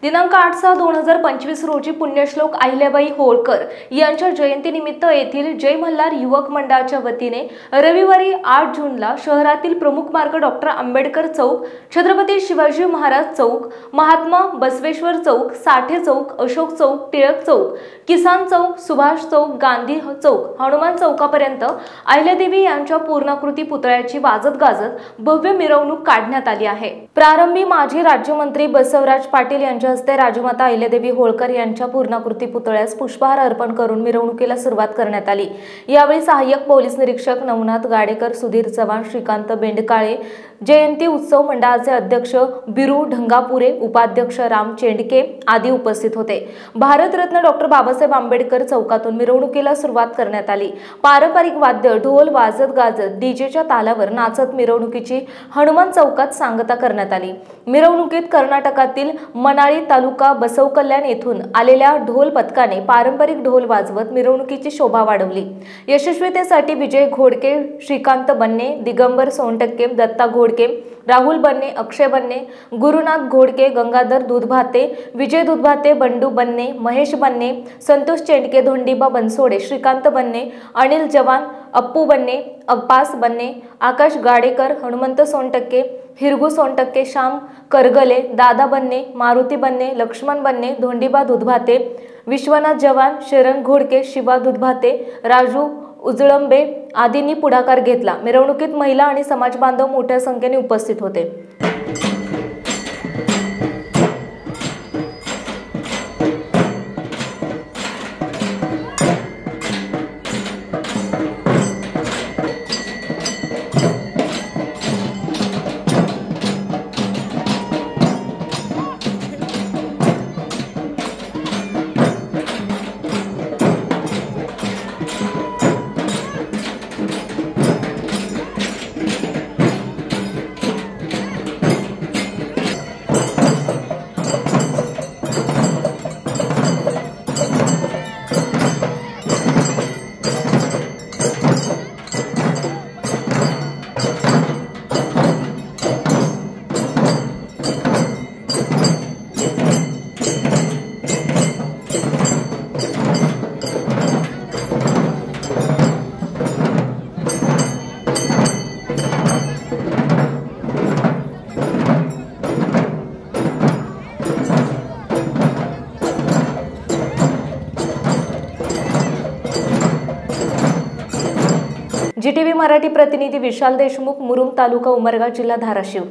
दिनांक 8/6/2025 रोजी पुण्यश्लोक अहिल्याबाई होळकर यांच्या जयंतीनिमित्त येथील जय मल्हार युवक मंडळाच्या वतीने रविवारी 8 जूनला शहरातील प्रमुख मार्ग डॉक्टर आंबेडकर चौक, छत्रपती शिवाजी महाराज चौक, महात्मा बसवेश्वर चौक, साठे चौक, अशोक चौक, टिळक चौक, किसान चौक, सुभाष चौक, गांधी चौक, हनुमान चौकापर्यंत अहिल्यादेवी यांच्या पूर्णाकृती पुतळ्याची वाजत गाजत भव्य मिरवणूक काढण्यात आली आहे। प्रारंभी माजी राज्यमंत्री बसवराज पाटील यांच्या हस्ते राजमाता अहिल्यादेवी होळकर यांच्या पूर्णाकृती पुतळ्यास पुष्पहार अर्पण करून मिरवणुकीला सुरुवात करण्यात आली। यावेळी सहाय्यक पोलीस निरीक्षक नवनाथ गाडेकर, सुधीर चव्हाण, श्रीकांत बेंडकाळे, जयंती उत्सव मंडळाचे अध्यक्ष बिरू ढंगापुरे, उपाध्यक्ष राम चेंडके आदी उपस्थित होते। भारतरत्न डॉक्टर बाबासाहेब आंबेडकर चौकातून मिरवणुकीला सुरुवात करण्यात आली। पारंपरिक वाद्य, ढोल वाजत गाजत डीजेच्या तालावर नाचत मिरवणुकीची हनुमान चौकात सांगता करण्यात आली। मिरवणुकीत कर्नाटकातील मनाळी तालुका बसवकल्याण येथून आलेल्या ढोल पथकाने पारंपरिक ढोल वाजवत मिरवणुकीची शोभा वाढवली। यशस्वीतेसाठी विजय घोडके, श्रीकांत बन्ने, दिगंबर सोनटक्के, दत्ता घोडके, राहुल बन्ने, अक्षय बन्ने, गुरुनाथ घोडके, गंगाधर दूधभाते, विजय दूधभाते, बंडू बन्ने, महेश बन्ने, संतोष चेंडके, धोंडीबा बनसोडे, श्रीकांत बन्ने, अनिल जवान, अप्पू बन्ने, अब्बास बन्ने, आकाश गाडेकर, हनुमंत सोनटक्के, हिरगू सोनटक्के, श्याम करगले, दादा बन्ने, मारुती बन्ने, लक्ष्मण बन्ने, धोंडीबा दूधभाते, विश्वनाथ जवान, शरण घोडके, शिवा दूधभाते, राजू उजळंबे आदींनी पुढाकार घेतला। मिरवणुकीत महिला आणि समाज बांधव मोठ्या संख्येने उपस्थित होते। GTV मराठी प्रतिनिधी विशाल देशमुख, मुरुम तालुका उमरगा, जिल्हा धाराशिव।